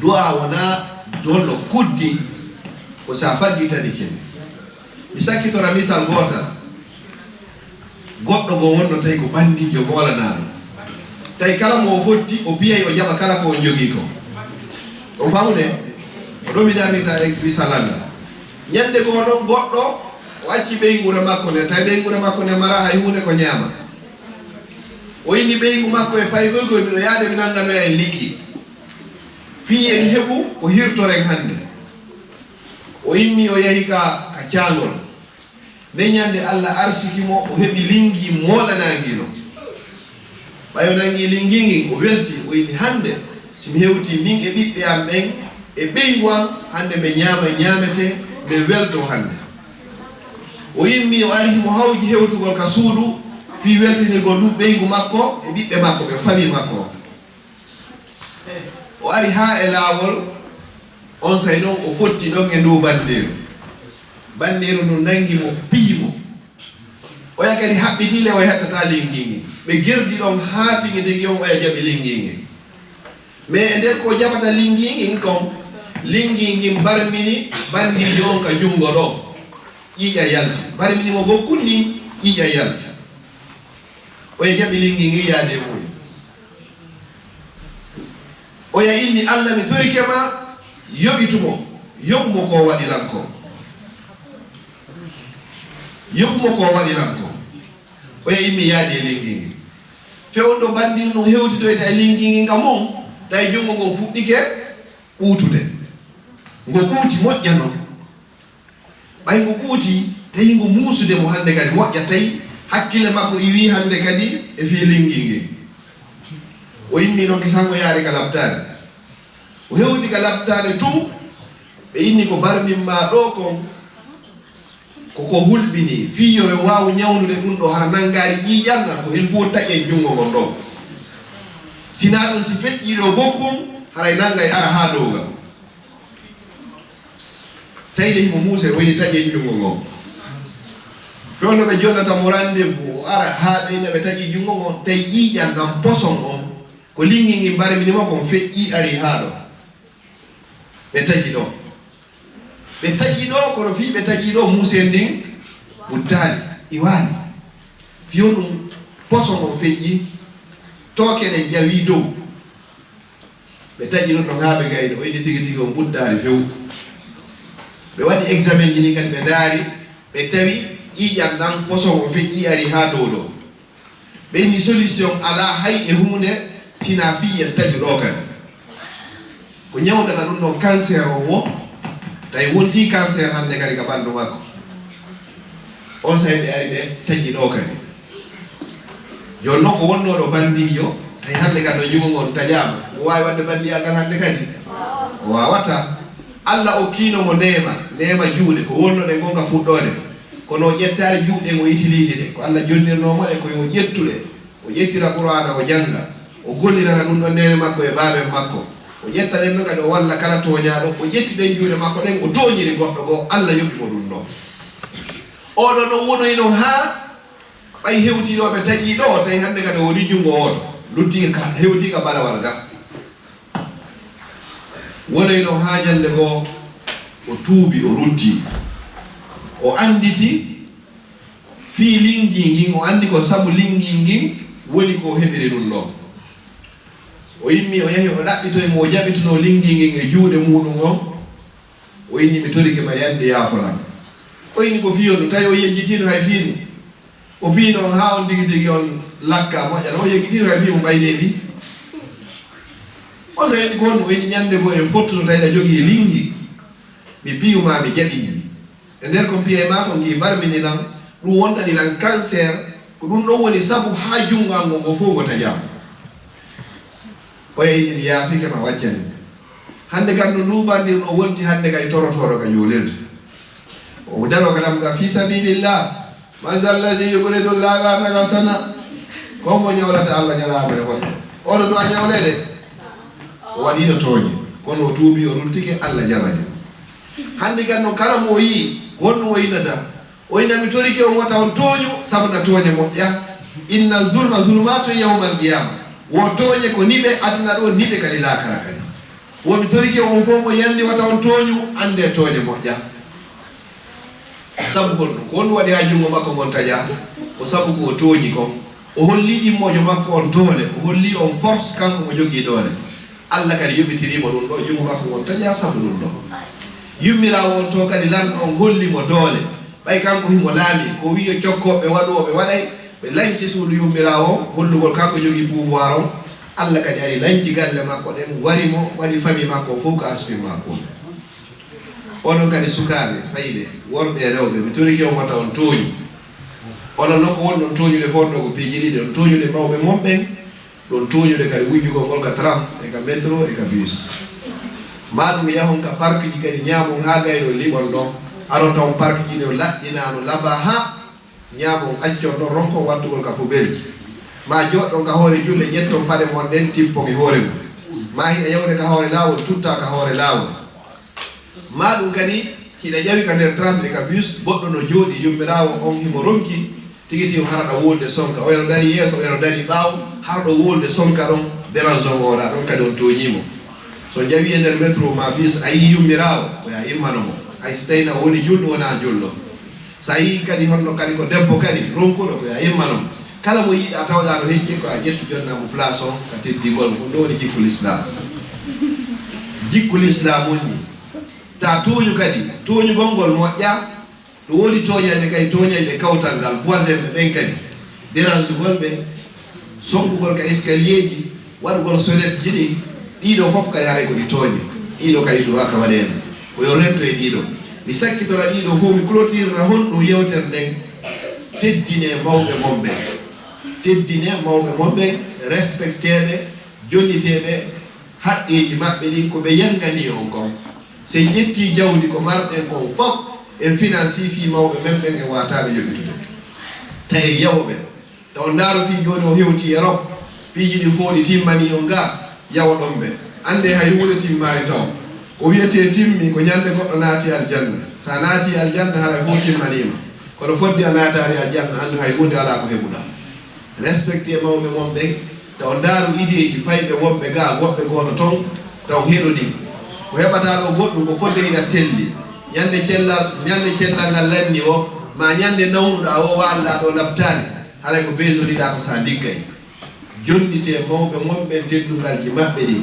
du'a wona dollo kuddi ko sa faggitani ken mi sakkitora misal gotal goɗɗo go wonno tawi ko bandijo molanano tawi kala mo fotti o biyay o jaɓa kala ko on jogii ko on famude o ɗo mi darita e misalanga ñande ko ɗon goɗɗo o acci ɓeygure makko nde tawi ɓeygure makko nde mara hay hunde ko ñaama o inni ɓeygu makko e pay ɓoygoy miɗo yaade mi nannganoya en liƴƴi fii en heɓu ko hirtoren hannde o immi o yahi ka caangol nde ñande Allah arsiki mo o heɓi lingi moolanangino ɓayo nangi lingi ngi o welti o inni hannde simi hewti min e ɓiɓɓe am ɓen e ɓeygu am hannde ɓe ñaama ñaamete ɓe welto hannde o immi o ari mo hawji hewtugol ka suudu fi weltinirgol ɗum ɓeygu makko e ɓiɓɓe makko ɓe fami makko o ari ha e laawol on say noon o fotti ɗon e ndu banderu ndu nangi mo piimo o ya kadi haɓɓitile o hettata lingingi ɓe gerdi ɗon ha tigi tigi on oya jaɓi lingingi mais e nder ko jaɓata lingingi kom lingingi barmini bandijo on ka jungo ɗo ƴiƴa yalti barmini mo gokkul ni ƴiƴa yalti oya jaɓi lingingi yaade mum oya inni Allah mi torikema yoɓitumo yoɓmo ko waɗilan ko yoɓmo ko waɗilan ko oya immi yaade e lingingi fewndo bandir no hewtidoyde e lingingi nga mum tawi jungo ngo fuɗɗike ɓuutude ngo ɓuuti moƴƴa noon ɓay ngo ɓuuti tawi ngo muusude mo hannde kadi moƴƴa tawi hakkille makko iwi hannde kadi e fi lingingi o inni noon kisango yaari ka labtade o hewti ka labtade tum ɓe inni ko barmimma ɗo kon koko hulɓini fiyo e waw ñawnude ɗum ɗo hara nanngari ƴiƴanga ko il faut taƴen junngo ngon ɗo sina ɗum si feƴƴiɗo gokkum haray nanngay ara ha dowga tawde himo muuse woni taƴen junngo ngon fewno ɓe jonnata mo rendez-vous o ara ha ɓeyna ɓe taƴi junngo ngon tawi ƴiƴan ɗam poson on ko lingi ngi mbarminima kon feƴƴi ari ha ɗo ɓe taƴi ɗo ɓe taƴi ɗo kono fi ɓe taƴi ɗo musen ndin ɓuttali iwani fiyo ɗum poson on feƴƴi tooke ɗe ƴawi dow ɓe taƴi ɗon ɗon ha ɓe gayno o yiɗi tigi tigi on ɓuttali few ɓe waɗi examen ji ni kadi ɓe daari ɓe tawi ƴiƴan ɗan poson on feƴƴi ari ha dow ɗo ɓe inni solution ala hay e hunde sina fi en taƴi ɗo kadi ko ñawdata ɗum ɗon cancer o wo tawi wonti cancer hande kadi ka ɓandu makko on sawi ɓe ari ɓe taƴi ɗo kadi joni noon ko wonnoɗo bandijo tawi hande kadi no jugo ngon taƴama o wawi wadde bandiyagal hande kadi o wawata Allah okkinomo nema juuɗe ko wonnoɗe gonga fuɗɗode kono ƴettare juuɗe o utilise ɗe ko Allah jonnirnomo ɗe koyo ƴettuɗe o ƴettira Qur'ana o janga o gollirana ɗum ɗon nene makko e baaben makko o ƴetta ɗen ɗo kadi o walla kala toñaɗo o ƴetti ɗen juuɗe makko ɗen o toñiri goɗɗo goo Allah yoɓimo ɗum ɗo oɗo no wonoy noon ha ɓay hewtiɗoɓe taƴi ɗo tawi hande kadi o waɗi jungo oto luttiga hewtiga balawal ga wonoy noon ha ñande goo o tuubi o rutti o anditi fi lingi ngin o andi ko sabu lingi ngin woni ko heɓiri ɗum ɗo o yimmi o yahi o ɗaɓɓitoymo o jaɓituno lingi ngin e juuɗe muɗum on o inni mi torike ma yande yaafolam o inni ko fiyo ɗum tawi o yejjitino hay fiiɗum o piino ha on tigi tigi on lakka moƴƴata o yejjitino hay fiimo ɓayde ɗi o so yiɗi ko honɗum o yiɗi ñande bo e fottuno tawi ɗa jogii lingi mi piyuma mi jaɓini e nder ko mbiye ma ko ngi barmininan ɗum wonɗaninan cancer ko ɗum ɗon woni sabu ha jungal ngo ngo fof ngo taƴama o yeyni mi yaafike ma waccani hande kam no nduɓandir ɗo wonti hande kay torotoɗo ka juulirde o daro kadam ga fi sabilillah man zallazi yuqridu llaha qardan hasana kombo ñawlata Allah ñalaɓere moƴƴe oɗo duwa ñawlede o waɗino tooñe kono o tuubi o ruttike Allah jaɓani hande kam no kala mo yii wonno o yinnata o yinami torike on wata on tooñu sabu na tooñe moƴƴa inna zulma zulmatu yawmal qiyama wo tooñe ko niɓe aduna ɗo niɓe kadi laakara kadi womi torike on fof mo yandi wata on tooñu ande tooñe moƴƴa sabu ko won wadi ha jungo makko gon taja o sabu ko toñi ko o holli immojo makko on dole o holli on force kanko mo jogi dole Allah kadi yobitirimo ɗum ɗo jungo makko gon taja sabu ɗum ɗo yummirawo on to kadi lan on holli mo dole ɓay kanko himo laami ko wiyo cokkoɓe waɗoɓe waɗay ɓe lanci suudu yummirawo hollugol kanko jogi pouvoir o Allah kadi ari lanci galle makko ɗen warimo waɗi fami makko fof ko asfi makko onon kadi sukaɓe fayɓe worɓe e rewɓe mi toriki o mota on tooñi onon noon ko woni ɗon tooñude fonɗo ko piiji ɗiɗi ɗon tooñude mawɓe momɓen ɗon tooñude kadi wujjugol ngol ka tram e ka métro e ka bus maɗum yahon ka parc ji kadi ñaamon ha gayno liɓon ɗon aron taw parc ji ɗo laɗɗinano laba ha ñaamon accon ɗon ronko wattugol ka poubelle ma joɗɗon ka hoore julle ƴetton paɗe mon ɗen tippon e hoore mum ma hiɗa yawde ka hoore lawol tutta ka hoore lawol ma ɗum kadi hiɗa ƴawi ka nder tram e ka bus goɗɗo no jooɗi yummirawo on himo ronki tigi ti o haraɗa wolde sonka o eno dari yeeso o eno dari ɓaaw harɗo wolde sonka ɗon dérangeon oɗa ɗon kadi on toñimo so jawi e nder métro ma bus a yi yummirawo o ya immanomo hay so tawina o woni julɗo wona julɗo so a yi kadi honno kadi ko debbo kadi ronkuɗo ko ya immanomo kala mo yiɗa tawɗa no hecce ko a ƴettu jonnamo place o ka teddingol ɗum ɗo woni jikkul islam jikkul islam woni ta toñu kadi toñugol ngol moƴƴa ɗo woni toñaɓe kadi toñayɓe kawtal ngal voisin ɓe ɓen kadi dérangegol ɓe soɓɓugol ka escalier ji waɗugol sonnette ji ɗi ɗiɗo fof kadi haray ko ɗi tooñe ɗiɗo kadi ɗo waka waɗeno koyo rento e ɗiɗo mi sakkitora ɗiɗo fof mi clôtirna honɗum yewtere nden teddine mawɓe momɓe teddine mawɓe momɓe respecteɓe jonniteɓe haqqeji maɓɓe ɗi ko ɓe yangani on kon so ƴetti jawdi ko marɗen kon fof en financi fi mawɓe men ɓen en wataɓe yoɓitude ta en yawoɓe taw ndaaro fi joni o hewti e rob piiji ɗi fof ɗi timmani o nga yawa ɗon ɓe ande hay hunde timmari taw o wiyete timmi ko ñande goɗɗo naati aljanna sa naati aljanna haɗa fof timmanima kono fodde a naatari aljanna andu hay hunde ala ko heɓuɗa respecté mawɓe mon ɓen taw ndaaru ideji fayɓe wonɓe ga goɓɓe gono toon taw heɗoɗi ko heɓata ɗo goɗɗum ko fodde ina selli ñande cellal ngal lanni o ma ñande nawnuɗa o walla ɗo labtani haɗa ko besodiɗa ko sa liggay jonnite mawɓe momɓen teddugalji maɓɓe ɗi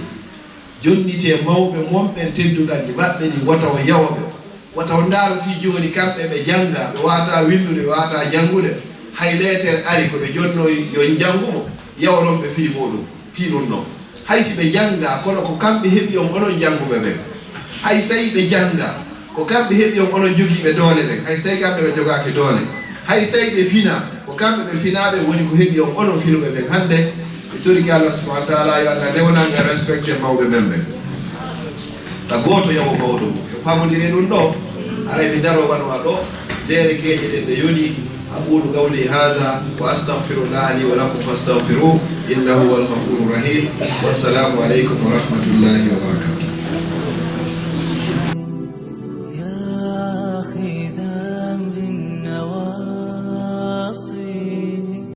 jonnite mawɓe momɓen teddugalji maɓɓe ɗi wata o yawoɓe wata o ndaaru fi joni kamɓe ɓe janga ɓe wata windude ɓe wata jangude hay letere ari ko ɓe jonno yo jangumo yawronɓe fi muɗum fi ɗum ɗon hay si ɓe janga kono ko kamɓe heeɓi on onon janguɓe ɓen hay so tawi ɓe janga ko kamɓe heeɓi on onon jogiiɓe doole ɓen hay so tawi kamɓe ɓe jogaki doole hay so tawi ɓe fina ko kamɓe ɓe finaɓe woni ko heeɓi on onon finuɓe ɓen hande ɓe toriki Allah subahana wa taala yo Allah newnanga respecté mawɓe men ɓen ta goto yawo mawɗo mum e famodiri ɗum ɗo aray mi daro wanwa ɗo lere keeƴe ɗen ɗe yoni أقول قولي هذا وأستغفر الله لي ولكم فاستغفروه إنه هو الغفور الرحيم والسلام عليكم ورحمة الله وبركاته.